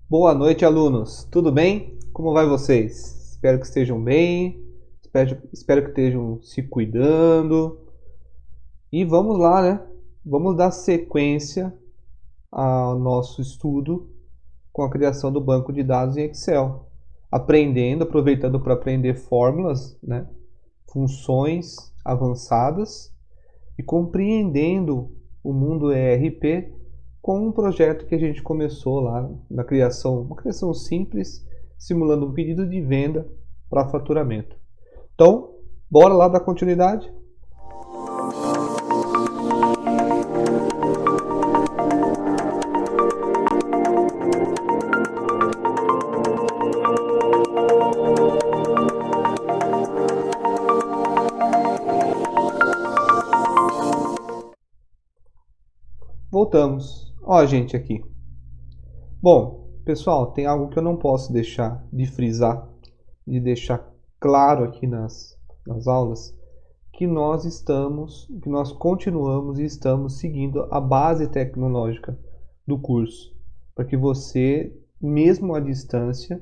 Boa noite, alunos. Tudo bem? Como vai vocês? Espero que estejam bem. Espero que estejam se cuidando. E vamos lá, né? Vamos dar sequência ao nosso estudo com a criação do banco de dados em Excel. Aproveitando para aprender fórmulas, né? Funções avançadas e compreendendo o mundo ERP com um projeto que a gente começou lá na criação, uma criação simples, simulando um pedido de venda para faturamento. Então, bora lá dar continuidade? Voltamos. Ó, a gente aqui. Bom, pessoal, tem algo que eu não posso deixar de frisar, de deixar claro aqui nas aulas, que nós continuamos e estamos seguindo a base tecnológica do curso, para que você, mesmo à distância,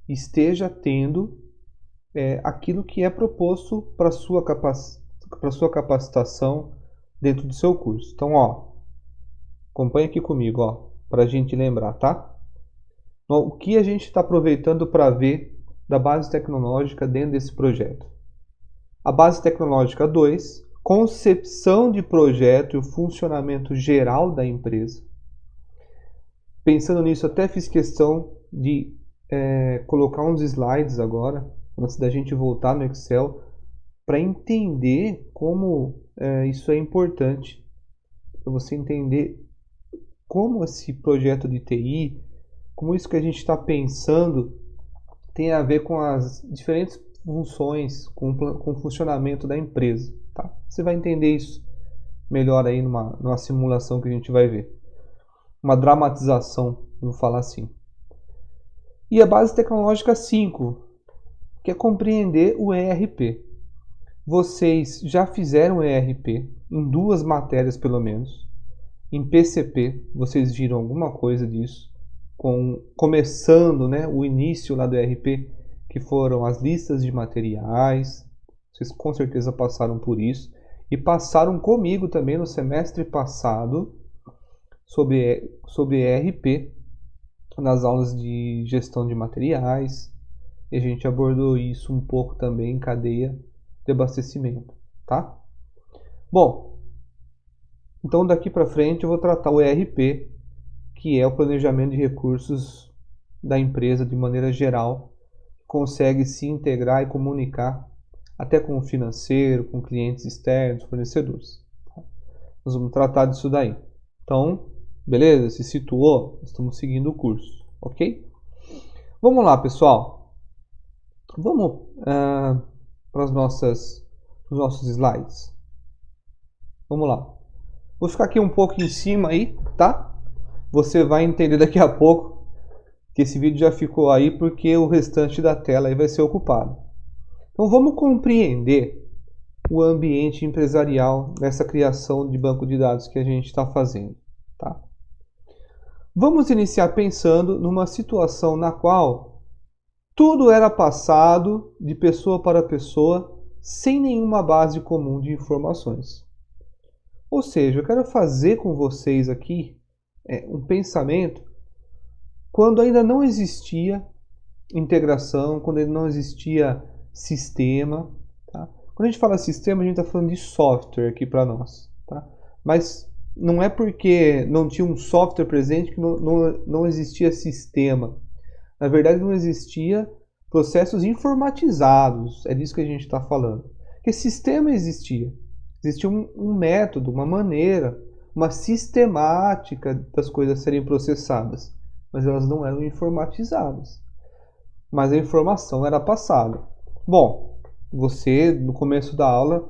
esteja tendo aquilo que é proposto para a sua capacitação dentro do seu curso. Então, ó, acompanha aqui comigo, ó, para a gente lembrar, tá? O que a gente está aproveitando para ver da base tecnológica dentro desse projeto? A base tecnológica 2, concepção de projeto e o funcionamento geral da empresa. Pensando nisso, até fiz questão de colocar uns slides agora, antes da gente voltar no Excel, para entender como isso é importante, para você entender como esse projeto de TI, como isso que a gente está pensando tem a ver com as diferentes funções, com o funcionamento da empresa. Tá? Você vai entender isso melhor aí numa simulação que a gente vai ver. Uma dramatização, vamos falar assim. E a base tecnológica 5, que é compreender o ERP. Vocês já fizeram ERP em 2 matérias pelo menos. Em PCP, vocês viram alguma coisa disso. Começando, né, o início lá do ERP, que foram as listas de materiais. Vocês com certeza passaram por isso. E passaram comigo também no semestre passado sobre ERP, nas aulas de gestão de materiais. E a gente abordou isso um pouco também em cadeia de abastecimento, tá? Bom, então daqui para frente eu vou tratar o ERP, que é o planejamento de recursos da empresa de maneira geral, que consegue se integrar e comunicar até com o financeiro, com clientes externos, fornecedores. Tá? Nós vamos tratar disso daí. Então, beleza? Se situou? Estamos seguindo o curso, ok? Vamos lá, pessoal. Vamos para os nossos slides. Vamos lá. Vou ficar aqui um pouco em cima aí, tá? Você vai entender daqui a pouco que esse vídeo já ficou aí porque o restante da tela aí vai ser ocupado. Então vamos compreender o ambiente empresarial nessa criação de banco de dados que a gente está fazendo, tá? Vamos iniciar pensando numa situação na qual tudo era passado de pessoa para pessoa sem nenhuma base comum de informações. Ou seja, eu quero fazer com vocês aqui um pensamento quando ainda não existia integração, quando ainda não existia sistema. Tá? Quando a gente fala sistema, a gente está falando de software aqui para nós. Tá? Mas não é porque não tinha um software presente que não existia sistema. Na verdade, não existia processos informatizados. É disso que a gente está falando. Porque sistema existia. Existia um método, uma maneira, uma sistemática das coisas serem processadas, mas elas não eram informatizadas. Mas a informação era passada. Bom, você no começo da aula,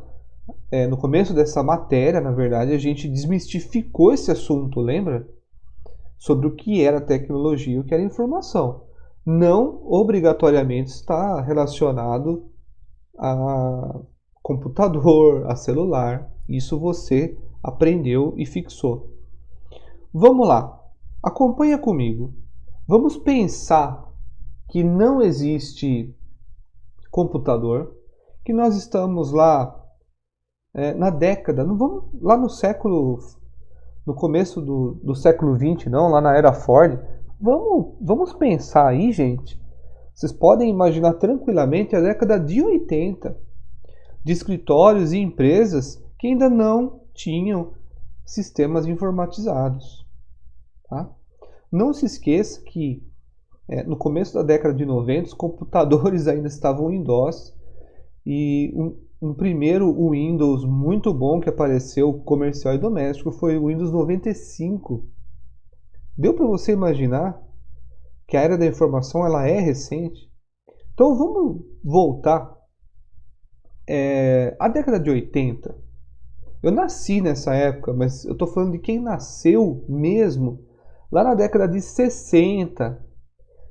no começo dessa matéria, na verdade, a gente desmistificou esse assunto, lembra? Sobre o que era tecnologia e o que era informação. Não obrigatoriamente está relacionado a computador, a celular. Isso você aprendeu e fixou. Vamos lá, acompanha comigo. Vamos pensar que não existe computador, que nós estamos lá na década, não vamos lá no começo do século XX, não, lá na era Ford. Vamos pensar aí, gente. Vocês podem imaginar tranquilamente a década de 80, de escritórios e empresas que ainda não tinham sistemas informatizados. Tá? Não se esqueça que no começo da década de 90 os computadores ainda estavam em DOS e um primeiro Windows muito bom que apareceu comercial e doméstico foi o Windows 95. Deu para você imaginar que a era da informação ela é recente? Então vamos voltar à década de 80. Eu nasci nessa época, mas eu estou falando de quem nasceu mesmo lá na década de 60.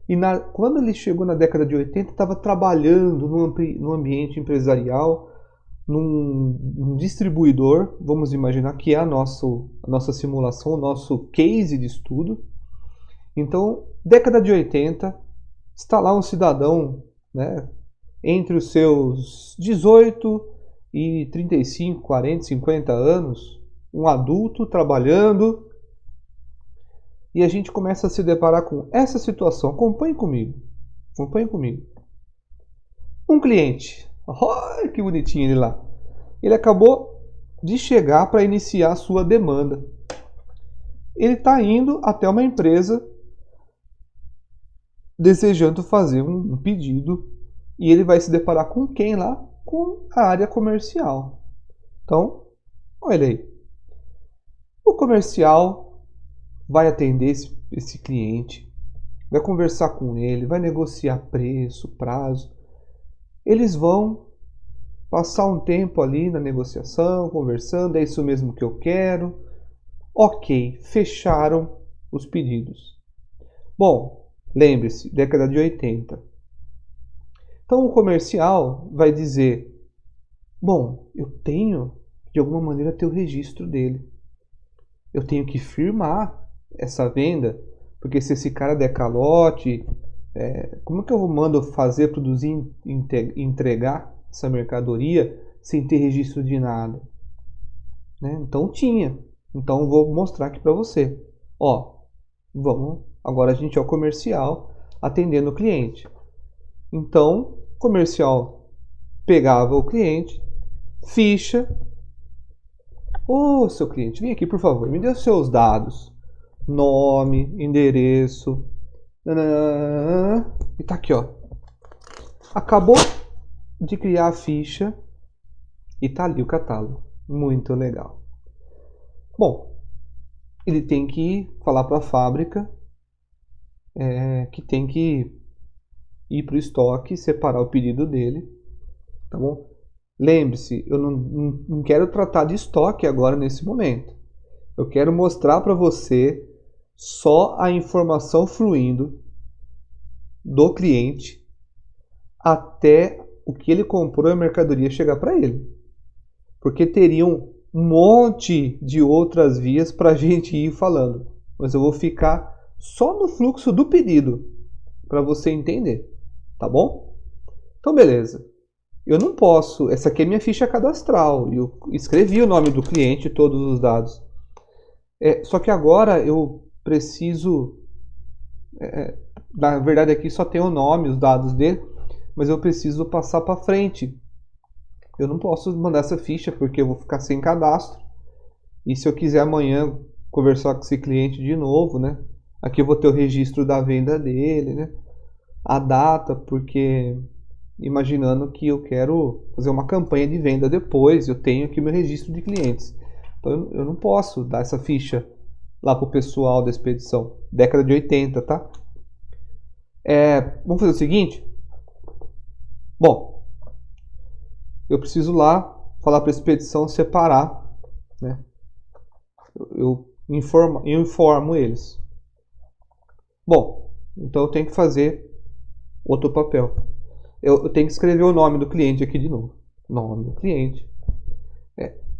E quando ele chegou na década de 80, estava trabalhando num ambiente empresarial, num distribuidor, vamos imaginar que é a nossa simulação, o nosso case de estudo. Então, década de 80, está lá um cidadão, né, entre os seus 18 e 35, 40, 50 anos, um adulto trabalhando, e a gente começa a se deparar com essa situação. Acompanhe comigo. Um cliente. Olha que bonitinho ele lá. Ele acabou de chegar para iniciar a sua demanda. Ele está indo até uma empresa desejando fazer um pedido e ele vai se deparar com quem lá? Com a área comercial. Então, olha aí. O comercial vai atender esse cliente, vai conversar com ele, vai negociar preço, prazo. Eles vão passar um tempo ali na negociação, conversando, é isso mesmo que eu quero. Ok, fecharam os pedidos. Bom, lembre-se, década de 80. Então o comercial vai dizer, bom, eu tenho de alguma maneira ter o registro dele. Eu tenho que firmar essa venda, porque se esse cara der calote, como que eu mando fazer, produzir, entregar essa mercadoria sem ter registro de nada? Né? Então tinha. Então vou mostrar aqui para você. Ó, vamos. Agora a gente é o comercial atendendo o cliente. Então, o comercial pegava o cliente, ficha. Ô, seu cliente, vem aqui por favor, me dê os seus dados. Nome, endereço. E tá aqui, ó. Acabou de criar a ficha e tá ali o catálogo. Muito legal. Bom, ele tem que falar para a fábrica que tem que ir para o estoque, separar o pedido dele, tá bom? Lembre-se, eu não quero tratar de estoque agora nesse momento. Eu quero mostrar para você só a informação fluindo do cliente até o que ele comprou e a mercadoria chegar para ele. Porque teriam um monte de outras vias para a gente ir falando. Mas eu vou ficar só no fluxo do pedido para você entender, tá bom? Então beleza. Eu não posso, essa aqui é minha ficha cadastral. Eu escrevi o nome do cliente e todos os dados. Só que agora eu preciso, na verdade aqui só tem o nome, os dados dele, mas eu preciso passar para frente. Eu não posso mandar essa ficha porque eu vou ficar sem cadastro. E se eu quiser amanhã conversar com esse cliente de novo, né? Aqui eu vou ter o registro da venda dele, né? A data, porque imaginando que eu quero fazer uma campanha de venda depois, eu tenho aqui meu registro de clientes. Então eu não posso dar essa ficha lá pro pessoal da expedição. Década de 80, tá? Vamos fazer o seguinte? Bom, eu preciso lá falar para a expedição separar, né? Eu informo eles. Bom, então eu tenho que fazer outro papel. Eu tenho que escrever o nome do cliente aqui de novo. Nome do cliente.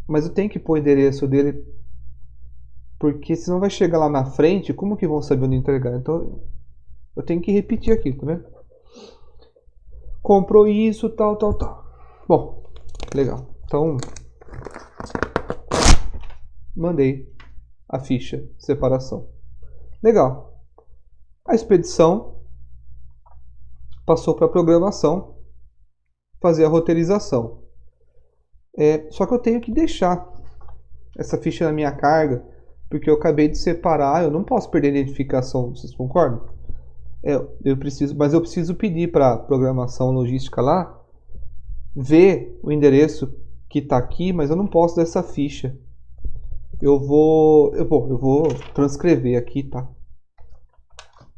Mas eu tenho que pôr o endereço dele, porque senão vai chegar lá na frente, como que vão saber onde entregar? Então Eu tenho que repetir aqui, tá vendo? Comprou isso, tal. Bom, legal. Então, mandei a ficha de separação. Legal. A expedição passou para a programação, fazer a roteirização. Só que eu tenho que deixar essa ficha na minha carga, porque eu acabei de separar, eu não posso perder a identificação, vocês concordam? Eu preciso pedir para a programação logística lá ver o endereço que está aqui, mas eu não posso dessa ficha. Eu vou transcrever aqui, tá?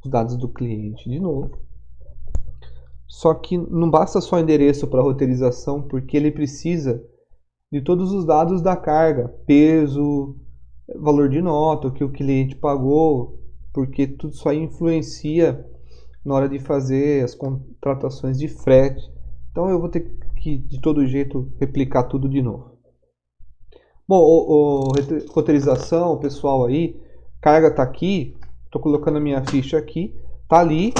Os dados do cliente de novo. Só que não basta só endereço para roteirização, porque ele precisa de todos os dados da carga, peso, valor de nota, o que o cliente pagou, porque tudo isso aí influencia na hora de fazer as contratações de frete. Então eu vou ter que, de todo jeito, replicar tudo de novo. Bom, roteirização, pessoal aí, carga tá aqui, tô colocando a minha ficha aqui, tá ali,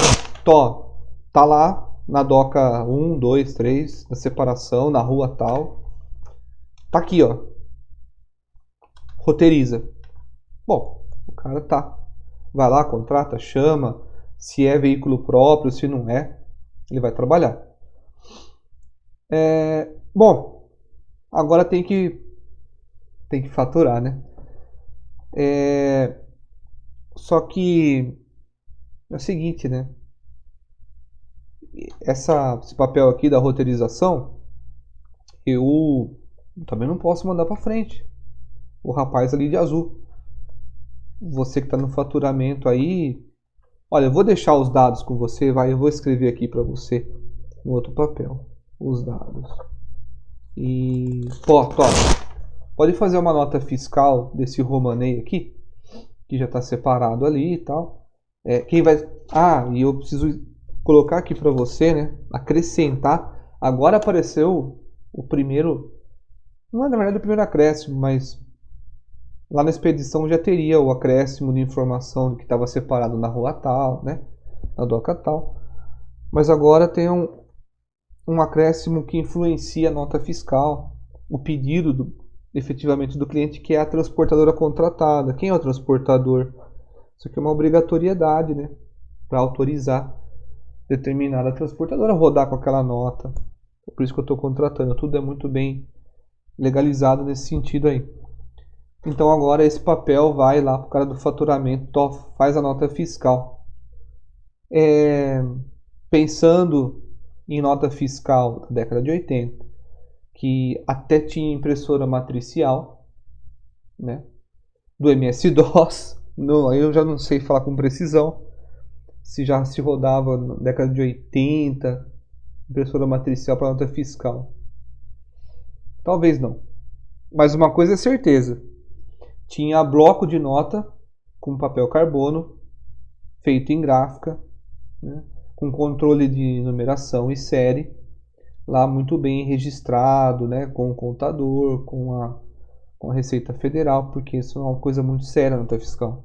tá lá na doca 1, 2, 3, na separação, na rua tal. Tá aqui, ó. Roteiriza. Bom, o cara tá. Vai lá, contrata, chama. Se é veículo próprio, se não é, ele vai trabalhar. Bom, agora tem que faturar, né? Só que é o seguinte, né? Esse papel aqui da roteirização, eu também não posso mandar para frente. O rapaz ali de azul. Você que está no faturamento aí, olha, eu vou deixar os dados com você, eu vou escrever aqui para você no outro papel os dados. E pode fazer uma nota fiscal desse Romanei aqui, que já está separado ali e tal. E eu preciso colocar aqui para você, né? Acrescentar. Agora apareceu o primeiro, não é na verdade o primeiro acréscimo, mas lá na expedição já teria o acréscimo de informação que estava separado na rua tal, né? Na doca tal. Mas agora tem um acréscimo que influencia a nota fiscal, o pedido efetivamente do cliente, que é a transportadora contratada. Quem é o transportador? Isso aqui é uma obrigatoriedade, né? Para autorizar determinada transportadora a rodar com aquela nota. Por isso que eu estou contratando. Tudo é muito bem legalizado nesse sentido aí. Então agora esse papel vai lá para o cara do faturamento, faz a nota fiscal. Pensando em nota fiscal da década de 80, que até tinha impressora matricial, né? Do MS-DOS, eu já não sei falar com precisão, se já se rodava na década de 80, impressora matricial para nota fiscal. Talvez não. Mas uma coisa é certeza. Tinha bloco de nota com papel carbono, feito em gráfica, né, com controle de numeração e série, lá muito bem registrado, né, com o contador, com a Receita Federal, porque isso é uma coisa muito séria na nota fiscal.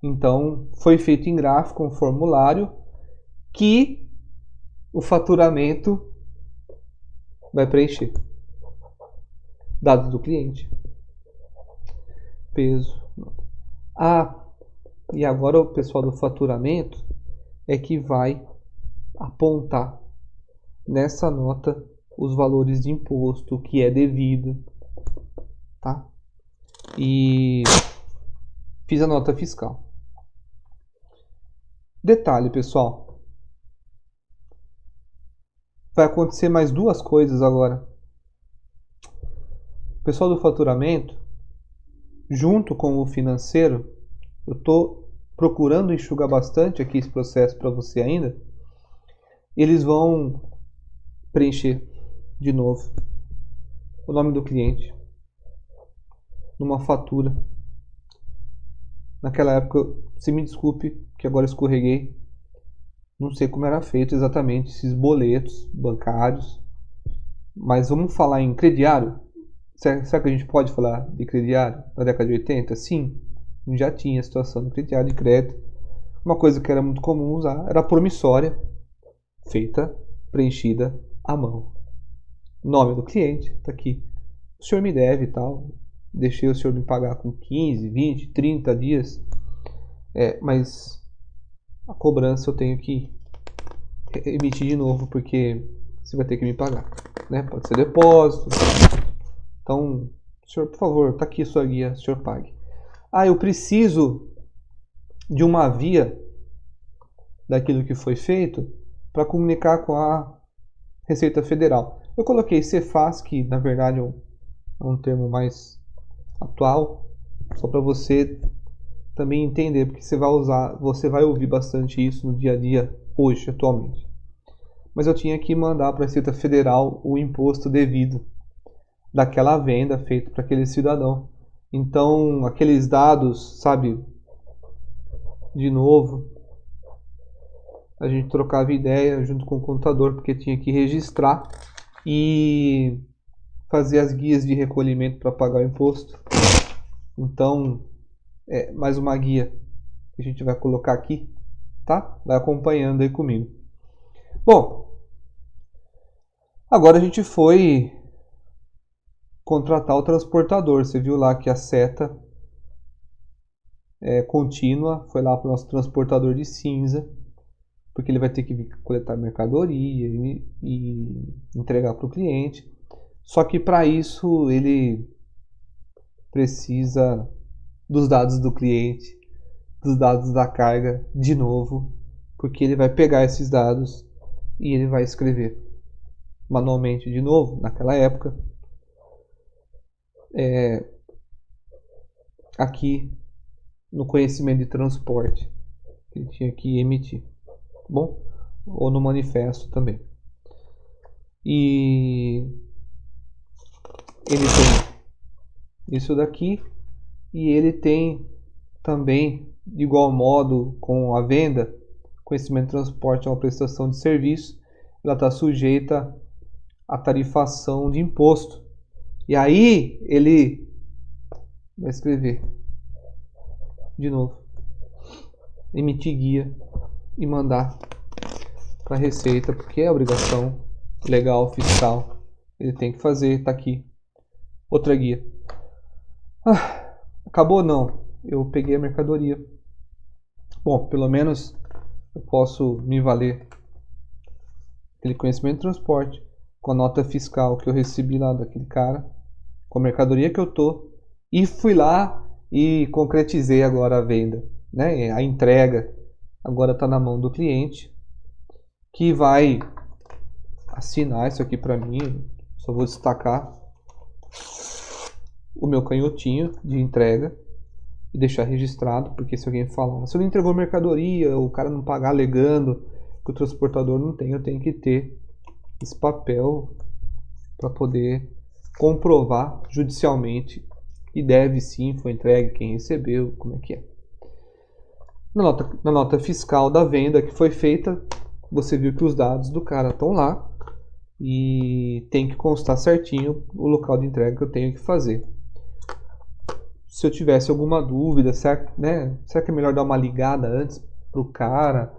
Então, foi feito em gráfico um formulário que o faturamento vai preencher. Dados do cliente. Peso. E agora o pessoal do faturamento é que vai apontar nessa nota os valores de imposto, o que é devido, tá? E fiz a nota fiscal. Detalhe, pessoal. Vai acontecer mais duas coisas agora. O pessoal do faturamento, junto com o financeiro, eu estou procurando enxugar bastante aqui esse processo para você ainda. Eles vão preencher de novo o nome do cliente numa fatura. Naquela época, se me desculpe que agora escorreguei, não sei como era feito exatamente esses boletos bancários, mas vamos falar em crediário? Será que a gente pode falar de crediário na década de 80? Sim, já tinha a situação de crediário de crédito. Uma coisa que era muito comum usar era a promissória, feita, preenchida à mão. Nome do cliente, tá aqui. O senhor me deve e tal. Deixei o senhor me pagar com 15, 20, 30 dias. Mas a cobrança eu tenho que emitir de novo, porque você vai ter que me pagar, né? Pode ser depósito. Então, senhor, por favor, tá aqui sua guia, o senhor pague. Eu preciso de uma via daquilo que foi feito para comunicar com a Receita Federal. Eu coloquei Cefaz, que na verdade é um termo mais atual, só para você também entender, porque você vai ouvir bastante isso no dia a dia hoje, atualmente. Mas eu tinha que mandar para a Receita Federal o imposto devido daquela venda feita para aquele cidadão. Então, aqueles dados, sabe, de novo, a gente trocava ideia junto com o contador, porque tinha que registrar e fazer as guias de recolhimento para pagar o imposto. Então, mais uma guia que a gente vai colocar aqui, tá? Vai acompanhando aí comigo. Bom, agora a gente foi contratar o transportador. Você viu lá que a seta contínua foi lá para o nosso transportador de cinza, porque ele vai ter que vir coletar mercadoria e entregar para o cliente. Só que para isso ele precisa dos dados do cliente, dos dados da carga de novo, porque ele vai pegar esses dados e ele vai escrever manualmente de novo, naquela época, aqui no conhecimento de transporte que ele tinha que emitir, tá bom? Ou no manifesto também. E ele tem isso daqui, e ele tem também, de igual modo com a venda, conhecimento de transporte é uma prestação de serviço, ela está sujeita à tarifação de imposto. E aí ele vai escrever de novo, emitir guia e mandar para a Receita, porque é obrigação legal, fiscal, ele tem que fazer, tá aqui. Outra guia. Acabou não, eu peguei a mercadoria. Bom, pelo menos eu posso me valer aquele conhecimento de transporte, com a nota fiscal que eu recebi lá daquele cara, com a mercadoria que eu tô, e fui lá e concretizei agora a venda, né? A entrega agora está na mão do cliente, que vai assinar isso aqui para mim. Só vou destacar o meu canhotinho de entrega e deixar registrado, porque se alguém falar, você não entregou mercadoria, o cara não pagar alegando que o transportador não tem, eu tenho que ter esse papel para poder comprovar judicialmente que deve sim, foi entregue, quem recebeu, como é que é. Na nota fiscal da venda que foi feita, você viu que os dados do cara estão lá e tem que constar certinho o local de entrega que eu tenho que fazer. Se eu tivesse alguma dúvida, será que é melhor dar uma ligada antes pro cara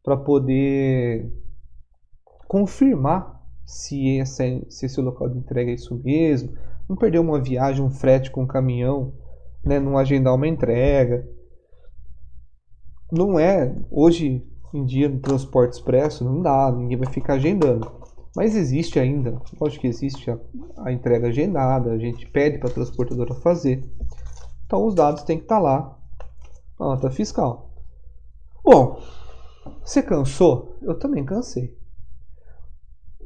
para poder confirmar se esse local de entrega é isso mesmo, não perder uma viagem, um frete com um caminhão, né, não agendar uma entrega. Não é, hoje em dia no transporte expresso não dá, ninguém vai ficar agendando. Mas existe ainda, lógico que existe a entrega agendada, a gente pede para a transportadora fazer. Então os dados têm que estar lá na nota fiscal. Bom, você cansou? Eu também cansei.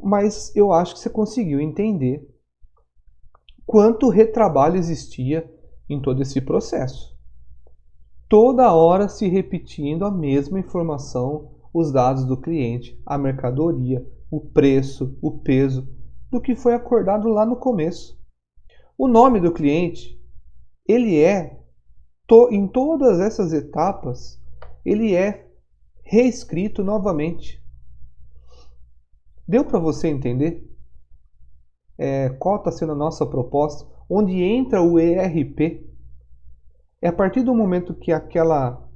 Mas eu acho que você conseguiu entender quanto retrabalho existia em todo esse processo. Toda hora se repetindo a mesma informação, os dados do cliente, a mercadoria, o preço, o peso, do que foi acordado lá no começo. O nome do cliente, ele em todas essas etapas, ele é reescrito novamente. Deu para você entender qual está sendo a nossa proposta? Onde entra o ERP? É a partir do momento que aquela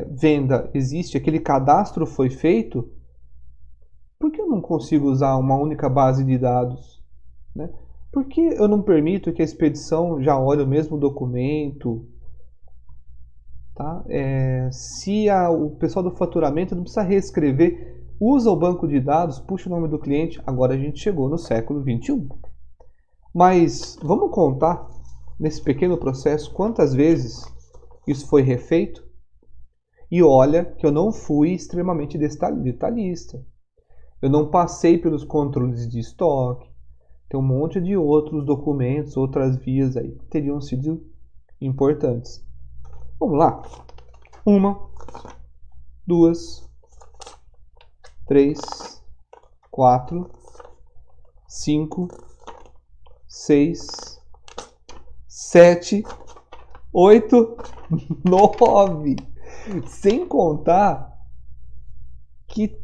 venda existe, aquele cadastro foi feito, por que eu não consigo usar uma única base de dados, né? Por que eu não permito que a expedição já olhe o mesmo documento? Tá? Se o pessoal do faturamento não precisa reescrever, usa o banco de dados, puxa o nome do cliente, agora a gente chegou no século XXI. Mas vamos contar, nesse pequeno processo, quantas vezes isso foi refeito? E olha que eu não fui extremamente detalhista. Eu não passei pelos controles de estoque. Tem um monte de outros documentos, outras vias aí que teriam sido importantes. Vamos lá. 1, 2, 3, 4, 5, 6, 7, 8, 9. Sem contar que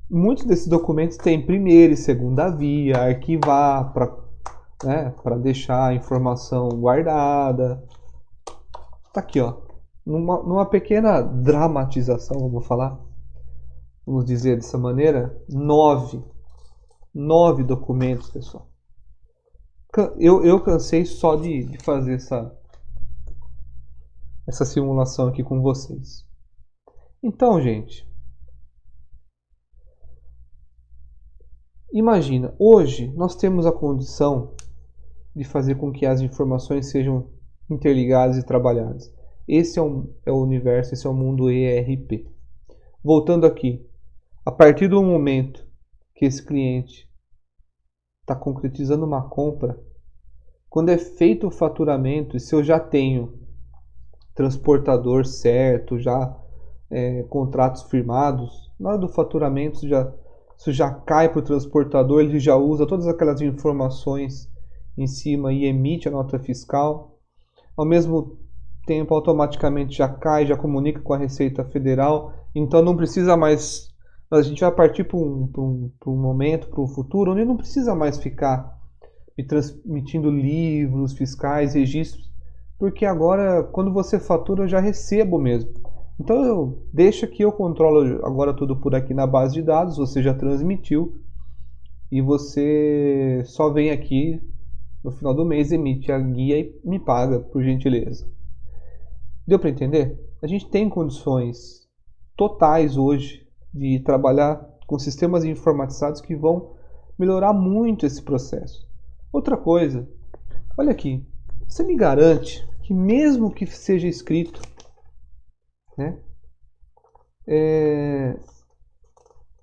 muitos desses documentos têm primeira e segunda via, arquivar para deixar a informação guardada. Tá aqui, ó. Numa pequena dramatização, vamos dizer dessa maneira, 9 documentos, pessoal. Eu cansei só de fazer essa simulação aqui com vocês. Então, gente, imagina, hoje nós temos a condição de fazer com que as informações sejam interligadas e trabalhadas. Esse é o universo, esse é o mundo ERP. Voltando aqui, a partir do momento que esse cliente está concretizando uma compra, quando é feito o faturamento, e se eu já tenho transportador certo, já contratos firmados, na hora do faturamento isso já cai para o transportador, ele já usa todas aquelas informações em cima e emite a nota fiscal. Ao mesmo tempo, automaticamente já cai, já comunica com a Receita Federal. Então não precisa mais. A gente vai partir para um momento, para um futuro, onde não precisa mais ficar me transmitindo livros fiscais, registros, porque agora, quando você fatura, eu já recebo mesmo. Então deixa que eu controlo agora tudo por aqui na base de dados, você já transmitiu e você só vem aqui no final do mês, emite a guia e me paga, por gentileza. Deu para entender? A gente tem condições totais hoje de trabalhar com sistemas informatizados que vão melhorar muito esse processo. Outra coisa, olha aqui, você me garante que mesmo que seja escrito, né,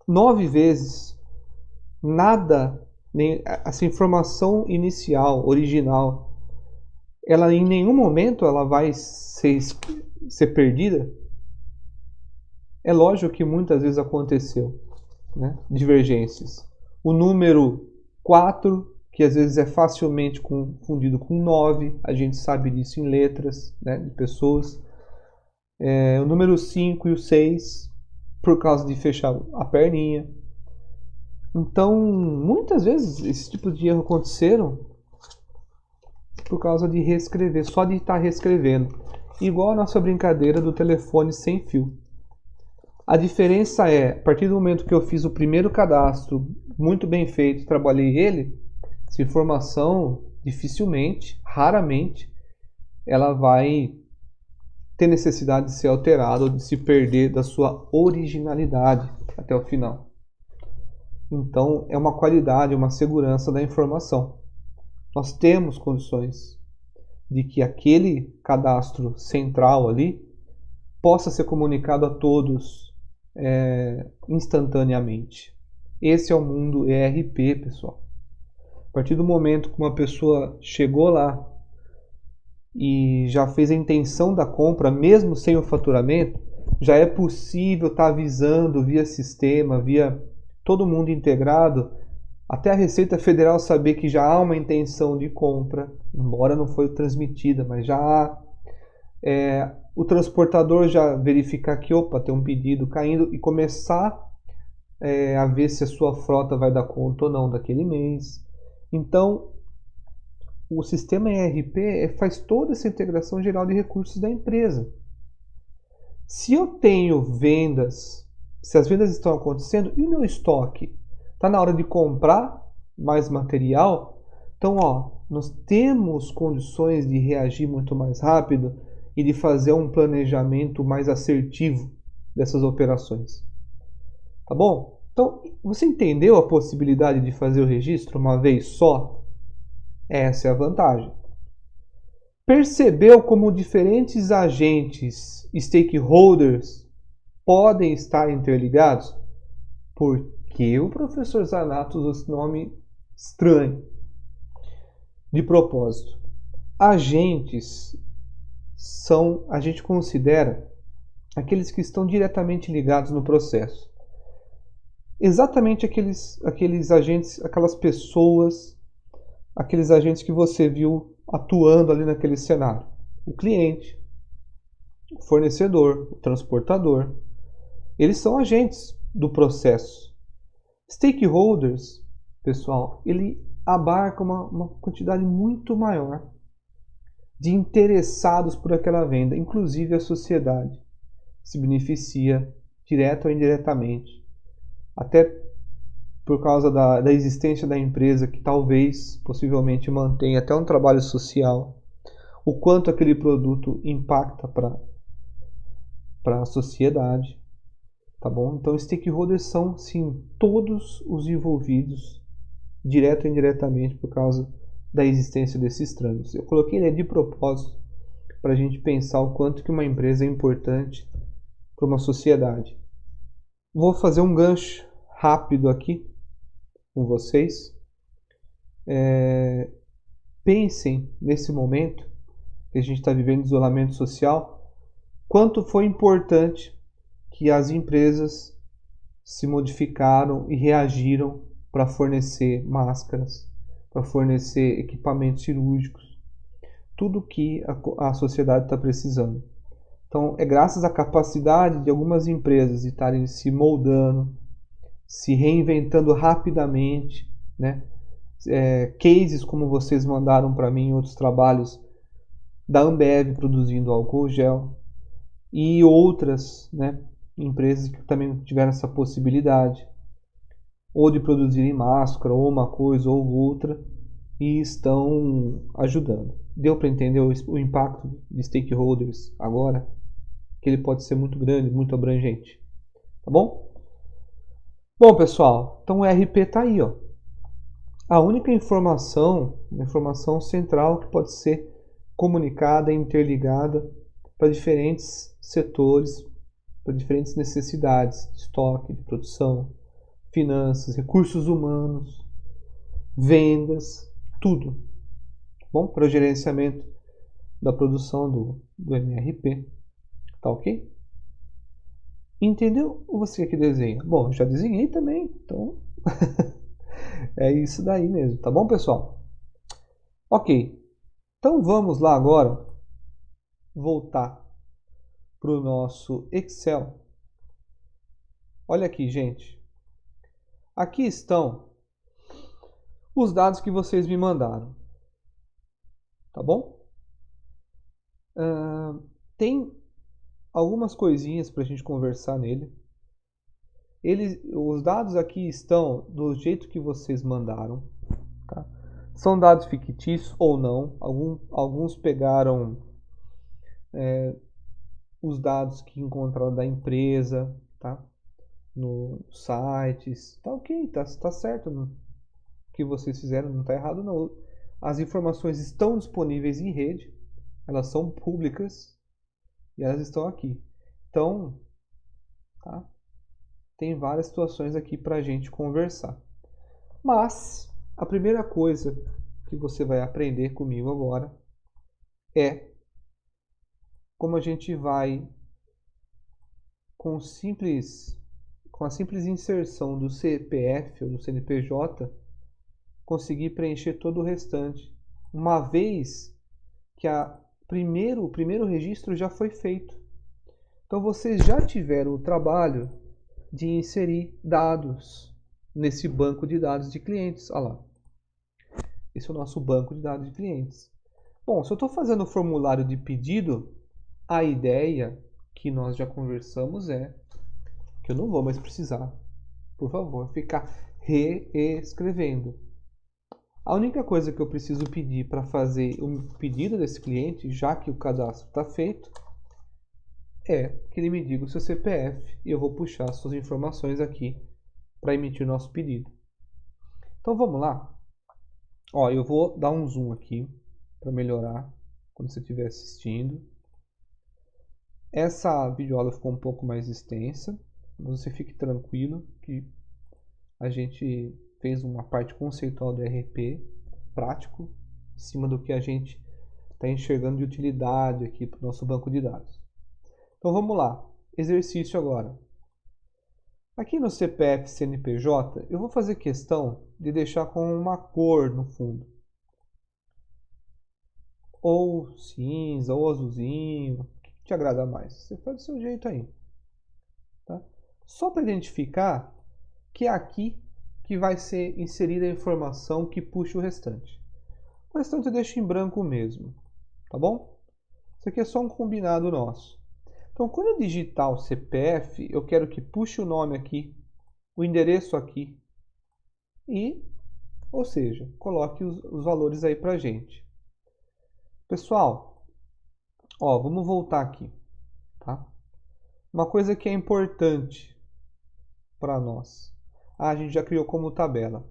9 vezes, nada, essa informação inicial, original, ela em nenhum momento ela vai ser perdida? É lógico que muitas vezes aconteceu, né, divergências. O número 4, que às vezes é facilmente confundido com 9, a gente sabe disso em letras, né, de pessoas. O número 5 e o 6, por causa de fechar a perninha. Então, muitas vezes esse tipo de erro aconteceram por causa de reescrever, só de estar reescrevendo. Igual a nossa brincadeira do telefone sem fio. A diferença é, a partir do momento que eu fiz o primeiro cadastro muito bem feito, trabalhei ele, essa informação dificilmente, raramente, ela vai ter necessidade de ser alterada ou de se perder da sua originalidade até o final. Então, é uma qualidade, uma segurança da informação. Nós temos condições de que aquele cadastro central ali possa ser comunicado a todos instantaneamente. Esse é o mundo ERP, pessoal. A partir do momento que uma pessoa chegou lá e já fez a intenção da compra, mesmo sem o faturamento, já é possível estar avisando via sistema, via todo mundo integrado, até a Receita Federal saber que já há uma intenção de compra, embora não foi transmitida, mas já há. O transportador já verificar que, opa, tem um pedido caindo e começar a ver se a sua frota vai dar conta ou não daquele mês. Então, o sistema ERP faz toda essa integração geral de recursos da empresa. Se eu tenho vendas, se as vendas estão acontecendo e o meu estoque está na hora de comprar mais material, então nós temos condições de reagir muito mais rápido e de fazer um planejamento mais assertivo dessas operações. Tá bom? Então, você entendeu a possibilidade de fazer o registro uma vez só? Essa é a vantagem. Percebeu como diferentes agentes, stakeholders, podem estar interligados? Por que o professor Zanato usou esse nome estranho? De propósito. Agentes a gente considera aqueles que estão diretamente ligados no processo. Exatamente aqueles agentes, aquelas pessoas, aqueles agentes que você viu atuando ali naquele cenário. O cliente, o fornecedor, o transportador. Eles são agentes do processo. Stakeholders, pessoal, ele abarca uma quantidade muito maior de interessados por aquela venda, inclusive a sociedade se beneficia direta ou indiretamente, até por causa da existência da empresa que talvez, possivelmente, mantenha até um trabalho social, o quanto aquele produto impacta para a sociedade, tá bom? Então, stakeholders são, sim, todos os envolvidos, direto ou indiretamente, por causa da existência desses trâmites. Eu coloquei ele de propósito para a gente pensar o quanto que uma empresa é importante para uma sociedade. Vou fazer um gancho rápido aqui com vocês. Pensem nesse momento que a gente está vivendo de isolamento social, quanto foi importante que as empresas se modificaram e reagiram para fornecer máscaras, para fornecer equipamentos cirúrgicos, tudo que a sociedade está precisando. Então, é graças à capacidade de algumas empresas de estarem se moldando, se reinventando rapidamente, né? Cases como vocês mandaram para mim em outros trabalhos, da Ambev produzindo álcool gel e outras, né, empresas que também tiveram essa possibilidade, ou de produzirem máscara, ou uma coisa ou outra, e estão ajudando. Deu para entender o impacto de stakeholders agora? Que ele pode ser muito grande, muito abrangente. Tá bom? Bom, pessoal, então o RP está aí, ó. A única informação, uma informação central que pode ser comunicada e interligada para diferentes setores, para diferentes necessidades de estoque, de produção, finanças, recursos humanos, vendas, tudo. Bom, para o gerenciamento da produção do MRP. Tá ok? Entendeu? Ou você que desenha? Bom, eu já desenhei também, então é isso daí mesmo, tá bom, pessoal? Ok, então vamos lá agora voltar para o nosso Excel. Olha aqui, gente. Aqui estão os dados que vocês me mandaram, tá bom? Tem algumas coisinhas para a gente conversar nele. Os dados aqui estão do jeito que vocês mandaram, tá? São dados fictícios ou não. Alguns pegaram os dados que encontraram da empresa, tá? Nos sites. Tá ok, tá certo. O que vocês fizeram não está errado, não. As informações estão disponíveis em rede, elas são públicas e elas estão aqui. Então, tá? Tem várias situações aqui para a gente conversar. Mas a primeira coisa que você vai aprender comigo agora é como a gente vai, com a simples inserção do CPF ou do CNPJ, conseguir preencher todo o restante, uma vez que o primeiro registro já foi feito. Então vocês já tiveram o trabalho de inserir dados nesse banco de dados de clientes. Olha lá. Esse é o nosso banco de dados de clientes. Bom, se eu estou fazendo o formulário de pedido, a ideia que nós já conversamos é que eu não vou mais precisar, por favor, ficar reescrevendo. A única coisa que eu preciso pedir para fazer o pedido desse cliente, já que o cadastro está feito, é que ele me diga o seu CPF e eu vou puxar suas informações aqui para emitir o nosso pedido. Então vamos lá. Ó, eu vou dar um zoom aqui para melhorar quando você estiver assistindo. Essa videoaula ficou um pouco mais extensa, mas você fique tranquilo que a gente fez uma parte conceitual do ERP prático, em cima do que a gente está enxergando de utilidade aqui para o nosso banco de dados. Então vamos lá, exercício agora. Aqui no CPF CNPJ, eu vou fazer questão de deixar com uma cor no fundo. Ou cinza, ou azulzinho, o que te agrada mais. Você faz do seu jeito aí. Tá? Só para identificar que é aqui que vai ser inserida a informação que puxa o restante. O restante eu deixo em branco mesmo, tá bom? Isso aqui é só um combinado nosso. Então, quando eu digitar o CPF, eu quero que puxe o nome aqui, o endereço aqui e, ou seja, coloque os valores aí pra gente. Pessoal, ó, vamos voltar aqui, tá? Uma coisa que é importante para nós. A gente já criou como tabela.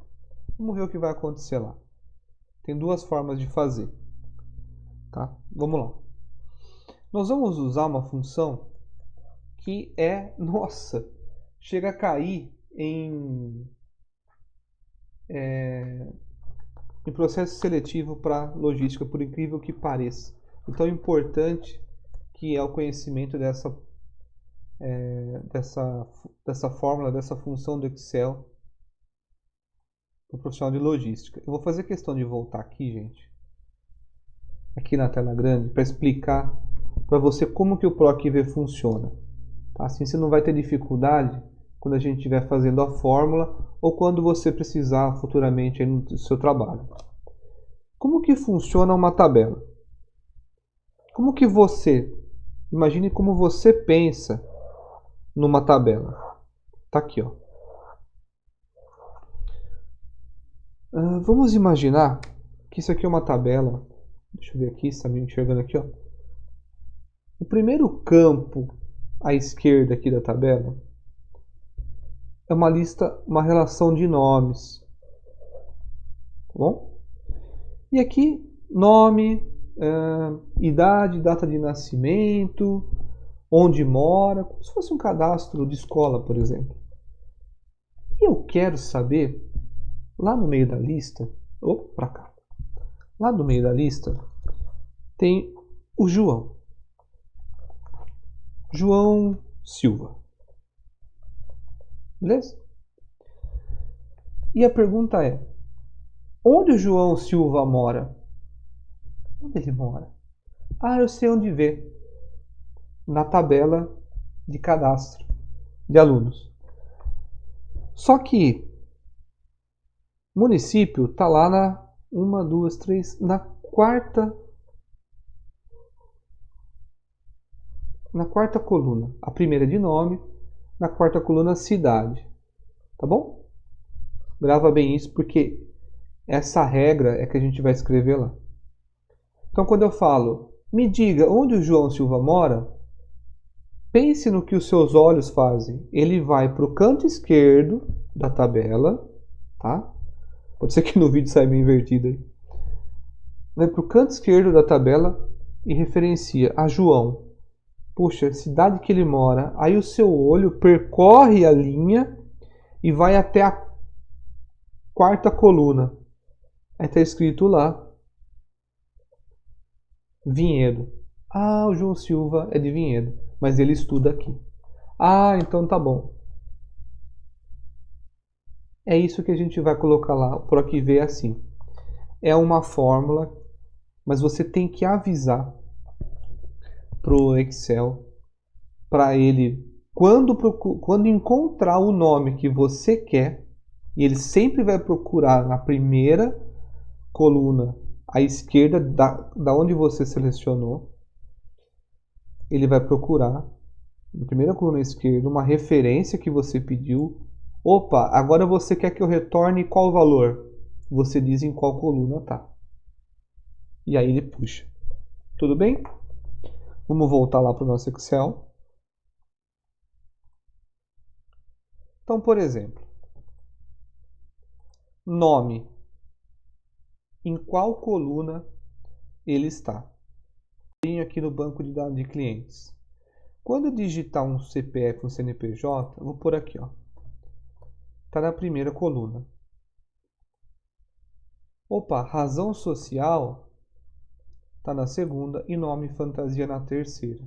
Vamos ver o que vai acontecer lá. Tem duas formas de fazer, tá? Vamos lá. Nós vamos usar uma função que é, nossa, chega a cair em processo seletivo para logística, por incrível que pareça. Então é importante que é o conhecimento dessa fórmula, dessa função do Excel para o profissional de logística. Eu vou fazer questão de voltar aqui, gente, aqui na tela grande, para explicar para você como que o PROC-V funciona. Tá? Assim você não vai ter dificuldade quando a gente estiver fazendo a fórmula ou quando você precisar futuramente aí no seu trabalho. Como que funciona uma tabela? Como que imagine como você pensa numa tabela. Tá aqui, ó. Vamos imaginar que isso aqui é uma tabela. Deixa eu ver aqui, está me enxergando aqui, ó. O primeiro campo à esquerda aqui da tabela é uma lista, uma relação de nomes. Tá bom? E aqui, nome, idade, data de nascimento, onde mora, como se fosse um cadastro de escola, por exemplo. E eu quero saber, lá no meio da lista, para cá, lá no meio da lista, tem o João. João Silva. Beleza? E a pergunta é, onde o João Silva mora? Onde ele mora? Ah, eu sei onde ver. Na tabela de cadastro de alunos. Só que município está lá na 1, 2, 3, na quarta coluna. A primeira de nome, na quarta coluna cidade. Tá bom? Grava bem isso porque essa regra é que a gente vai escrever lá. Então quando eu falo, me diga onde o João Silva mora, pense no que os seus olhos fazem. Ele vai para o canto esquerdo da tabela, tá? Pode ser que no vídeo saia meio invertido aí. Vai para o canto esquerdo da tabela e referencia a João. Puxa, cidade que ele mora. Aí o seu olho percorre a linha e vai até a quarta coluna. Aí está escrito lá, Vinhedo. Ah, o João Silva é de Vinhedo, mas ele estuda aqui. Ah, então tá bom. É isso que a gente vai colocar lá, o PROC-V é assim. É uma fórmula, mas você tem que avisar pro Excel, para ele, quando encontrar o nome que você quer, e ele sempre vai procurar na primeira coluna à esquerda da onde você selecionou, ele vai procurar Na primeira coluna esquerda, uma referência que você pediu. Opa, agora você quer que eu retorne qual valor? Você diz em qual coluna tá. E aí ele puxa. Tudo bem? Vamos voltar lá para o nosso Excel. Então, por exemplo, nome. Em qual coluna ele está? Tenho aqui no banco de dados de clientes. Quando eu digitar um CPF, um CNPJ, eu vou por aqui, ó. Está na primeira coluna. Opa, razão social está na segunda e nome fantasia na terceira.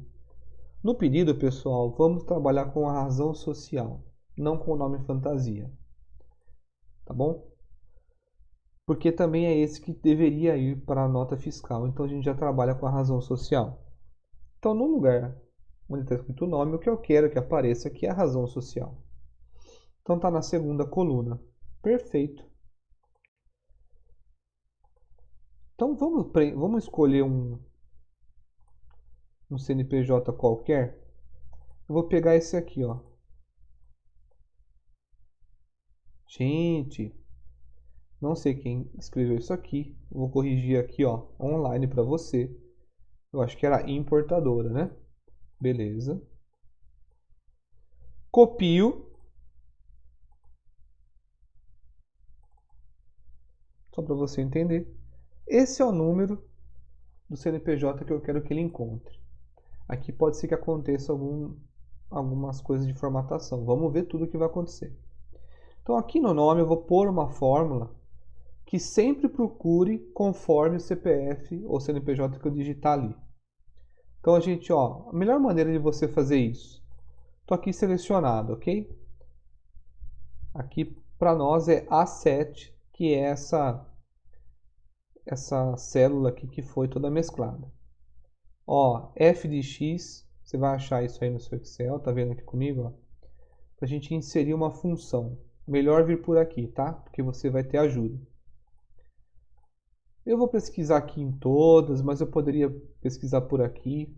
No pedido, pessoal, vamos trabalhar com a razão social, não com o nome fantasia. Tá bom? Porque também é esse que deveria ir para a nota fiscal. Então a gente já trabalha com a razão social. Então, no lugar onde está escrito o nome, o que eu quero que apareça aqui é a razão social. Então está na segunda coluna. Perfeito. Então vamos escolher um CNPJ qualquer. Eu vou pegar esse aqui, ó. Gente, não sei quem escreveu isso aqui. Vou corrigir aqui, ó, online para você. Eu acho que era importadora, né? Beleza. Copio. Só para você entender. Esse é o número do CNPJ que eu quero que ele encontre. Aqui pode ser que aconteça algumas coisas de formatação. Vamos ver tudo o que vai acontecer. Então aqui no nome eu vou pôr uma fórmula que sempre procure conforme o CPF ou CNPJ que eu digitar ali. Então a gente, ó, a melhor maneira de você fazer isso. Estou aqui selecionado, ok? Aqui para nós é A7, que é essa célula aqui que foi toda mesclada. Ó, f de x, você vai achar isso aí no seu Excel, tá vendo aqui comigo, ó? Pra gente inserir uma função. Melhor vir por aqui, tá? Porque você vai ter ajuda. Eu vou pesquisar aqui em todas, mas eu poderia pesquisar por aqui.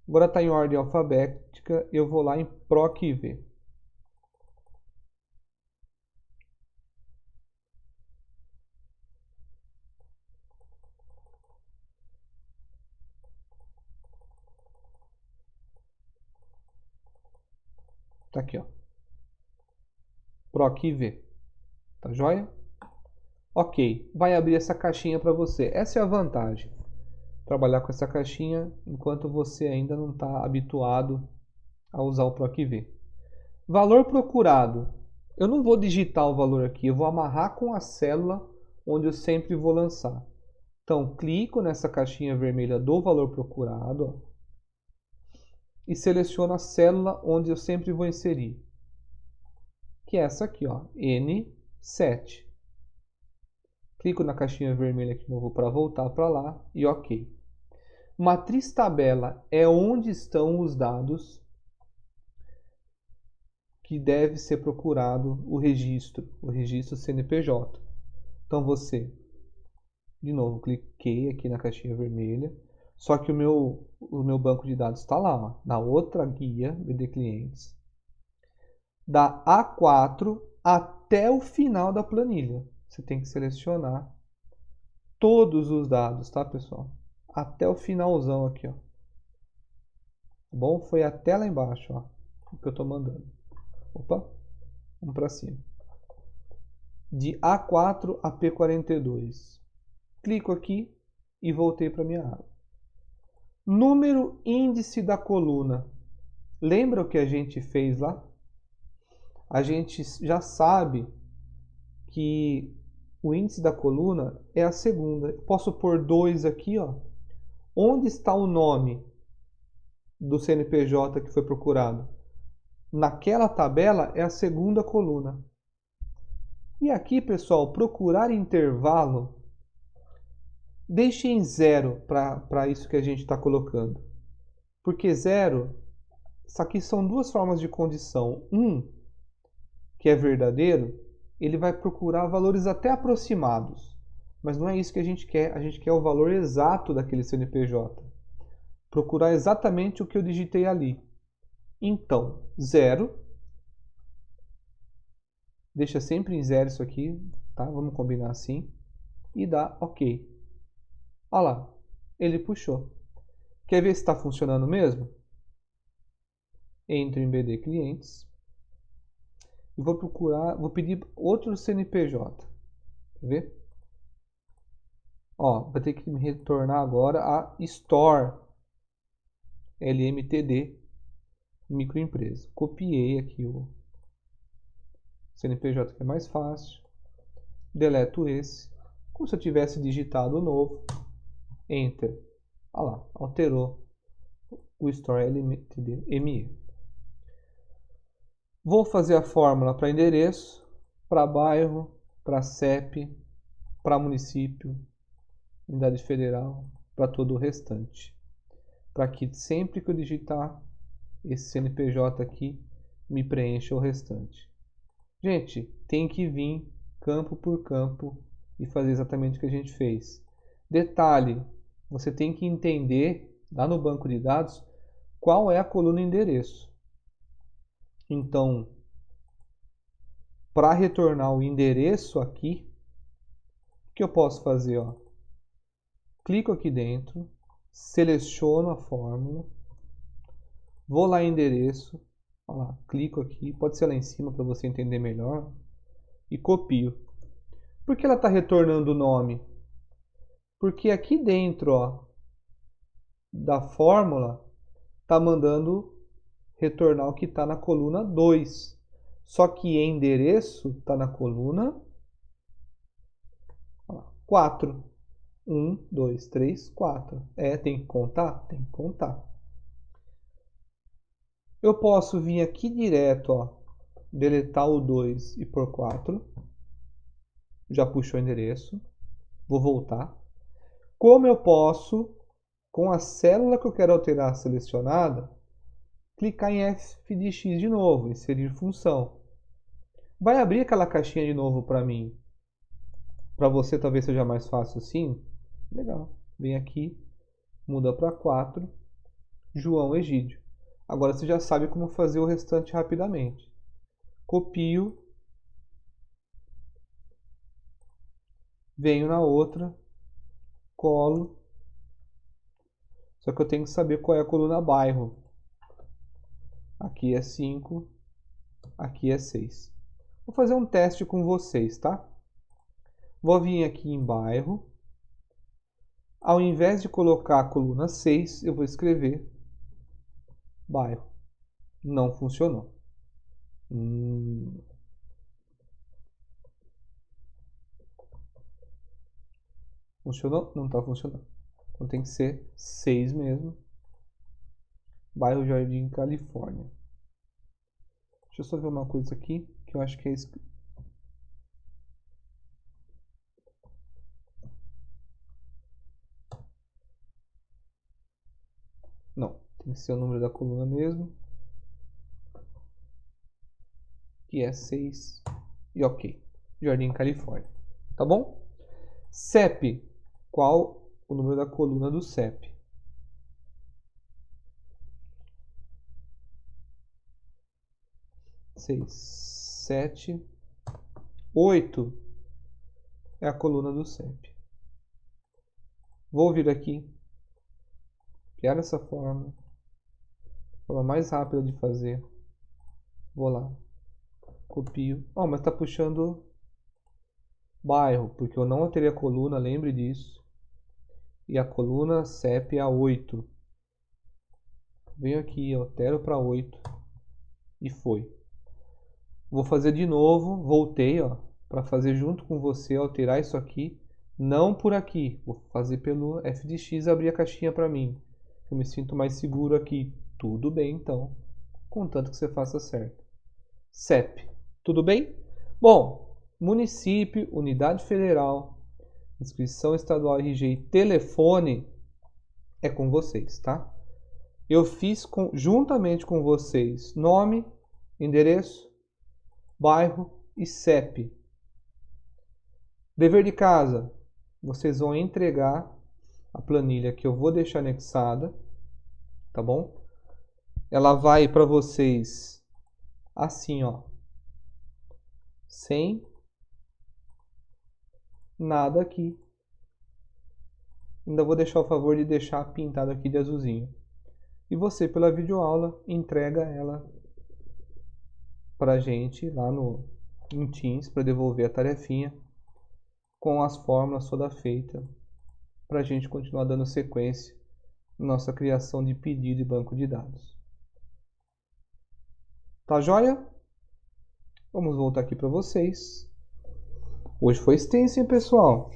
Agora está em ordem alfabética, eu vou lá em PROC-V. Tá aqui, ó. PROC-V. Tá joia? Ok, vai abrir essa caixinha para você. Essa é a vantagem. Trabalhar com essa caixinha enquanto você ainda não está habituado a usar o PROC-V. Valor procurado. Eu não vou digitar o valor aqui, eu vou amarrar com a célula onde eu sempre vou lançar. Então, clico nessa caixinha vermelha do valor procurado, ó, e seleciono a célula onde eu sempre vou inserir, que é essa aqui, ó, N7. Clico na caixinha vermelha de novo para voltar para lá e OK. Matriz tabela é onde estão os dados que deve ser procurado o registro CNPJ. Então você, de novo, cliquei aqui na caixinha vermelha, só que o meu banco de dados está lá, ó, na outra guia BD Clientes, da A4 até o final da planilha. Você tem que selecionar todos os dados, tá, pessoal? Até o finalzão aqui, ó. Tá bom? Foi até lá embaixo, ó, o que eu estou mandando. Opa, vamos para cima. De A4 a P42. Clico aqui e voltei para minha aba. Número índice da coluna. Lembra o que a gente fez lá? A gente já sabe que o índice da coluna é a segunda. Posso pôr 2 aqui, ó. Onde está o nome do CNPJ que foi procurado? Naquela tabela é a segunda coluna. E aqui, pessoal, procurar intervalo, deixe em 0 para isso que a gente está colocando. Porque 0, isso aqui são duas formas de condição. Que é verdadeiro, ele vai procurar valores até aproximados. Mas não é isso que a gente quer. A gente quer o valor exato daquele CNPJ. Procurar exatamente o que eu digitei ali. Então, 0. Deixa sempre em 0 isso aqui, tá? Vamos combinar assim. E dá OK. Olha lá, ele puxou. Quer ver se está funcionando mesmo? Entro em BD Clientes. E vou procurar, vou pedir outro CNPJ. Quer ver? Ó, vai ter que me retornar agora a Store LMTD microempresa. Copiei aqui o CNPJ que é mais fácil. Deleto esse. Como se eu tivesse digitado o novo. Enter. Olha lá, alterou o Store LMTD ME. Vou fazer a fórmula para endereço, para bairro, para CEP, para município, unidade federal, para todo o restante. Para que sempre que eu digitar esse CNPJ aqui, me preencha o restante. Gente, tem que vir campo por campo e fazer exatamente o que a gente fez. Detalhe, você tem que entender lá no banco de dados qual é a coluna endereço. Então, para retornar o endereço aqui, o que eu posso fazer? Ó? Clico aqui dentro, seleciono a fórmula, vou lá em endereço, ó lá, clico aqui, pode ser lá em cima para você entender melhor, e copio. Por que ela está retornando o nome? Porque aqui dentro ó, da fórmula está mandando retornar o que está na coluna 2. Só que endereço está na coluna 4. 1, 2, 3, 4. Tem que contar? Tem que contar. Eu posso vir aqui direto, ó, deletar o 2 e pôr 4. Já puxou o endereço. Vou voltar. Como eu posso, com a célula que eu quero alterar selecionada, clicar em f de x de novo, inserir função. Vai abrir aquela caixinha de novo para mim. Para você talvez seja mais fácil assim. Legal. Vem aqui, muda para 4, João Egídio. Agora você já sabe como fazer o restante rapidamente. Copio, venho na outra, colo. Só que eu tenho que saber qual é a coluna bairro. Aqui é 5, aqui é 6. Vou fazer um teste com vocês, tá? Vou vir aqui em bairro. Ao invés de colocar a coluna 6, eu vou escrever bairro. Não funcionou. Funcionou? Não está funcionando. Então tem que ser 6 mesmo. Bairro Jardim, Califórnia. Deixa eu só ver uma coisa aqui, que eu acho que é isso. Não, tem que ser o número da coluna mesmo. Que é 6. E ok. Jardim, Califórnia. Tá bom? CEP. Qual o número da coluna do CEP? 6, 7, 8 é a coluna do CEP. Vou vir aqui, criar essa forma, forma mais rápida de fazer. Vou lá, copio. Oh, mas está puxando bairro, porque eu não alterei a coluna, lembre disso. E a coluna CEP é a 8. Venho aqui, altero para 8 e foi. Vou fazer de novo, voltei, ó, para fazer junto com você, alterar isso aqui. Não por aqui, vou fazer pelo f de x abrir a caixinha para mim. Eu me sinto mais seguro aqui. Tudo bem, então, contanto que você faça certo. CEP, tudo bem? Bom, município, unidade federal, inscrição estadual RG e telefone é com vocês, tá? Eu fiz juntamente com vocês nome, endereço, bairro e CEP. Dever de casa, vocês vão entregar a planilha que eu vou deixar anexada, tá bom? ela vai para vocês assim, ó, sem nada aqui. Ainda vou deixar o favor de deixar pintado aqui de azulzinho. E você, pela videoaula, entrega ela pra gente lá no Teams para devolver a tarefinha com as fórmulas toda feita para a gente continuar dando sequência na nossa criação de pedido e banco de dados. Tá joia? Vamos voltar aqui para vocês. Hoje foi extenso, hein, pessoal?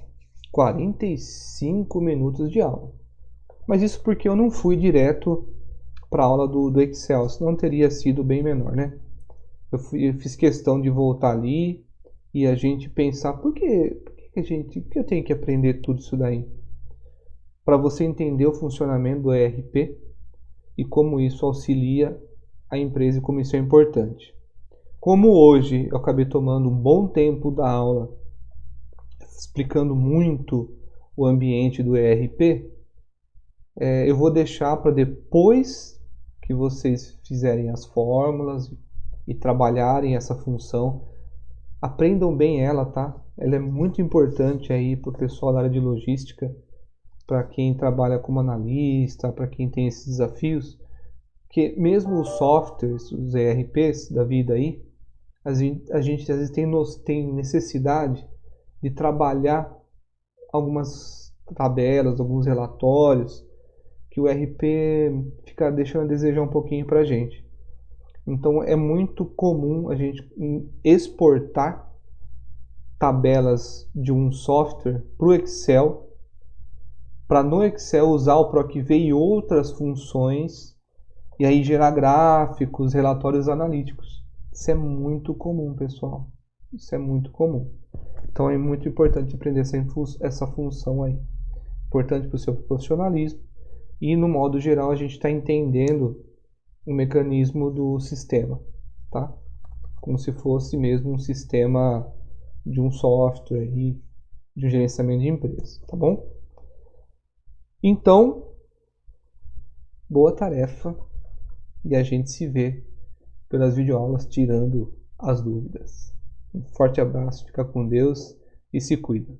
45 minutos de aula. Mas isso porque eu não fui direto para a aula do Excel, senão teria sido bem menor, né? Eu fiz questão de voltar ali e a gente pensar por que eu tenho que aprender tudo isso daí? Para você entender o funcionamento do ERP e como isso auxilia a empresa e como isso é importante. Como hoje eu acabei tomando um bom tempo da aula explicando muito o ambiente do ERP, eu vou deixar para depois que vocês fizerem as fórmulas e trabalharem essa função, aprendam bem ela, tá? Ela é muito importante aí para o pessoal da área de logística, para quem trabalha como analista, para quem tem esses desafios, que mesmo os softwares, os ERPs da vida aí, a gente às vezes tem necessidade de trabalhar algumas tabelas, alguns relatórios, que o ERP fica deixando a desejar um pouquinho para a gente. Então é muito comum a gente exportar tabelas de um software para o Excel, para no Excel usar o PROC-V e outras funções, e aí gerar gráficos, relatórios analíticos. Isso é muito comum, pessoal. Isso é muito comum. Então é muito importante aprender essa função aí. Importante para o seu profissionalismo. E no modo geral a gente está entendendo o mecanismo do sistema, tá? Como se fosse mesmo um sistema de um software e de um gerenciamento de empresa, tá bom? Então, boa tarefa e a gente se vê pelas videoaulas tirando as dúvidas. Um forte abraço, fica com Deus e se cuida.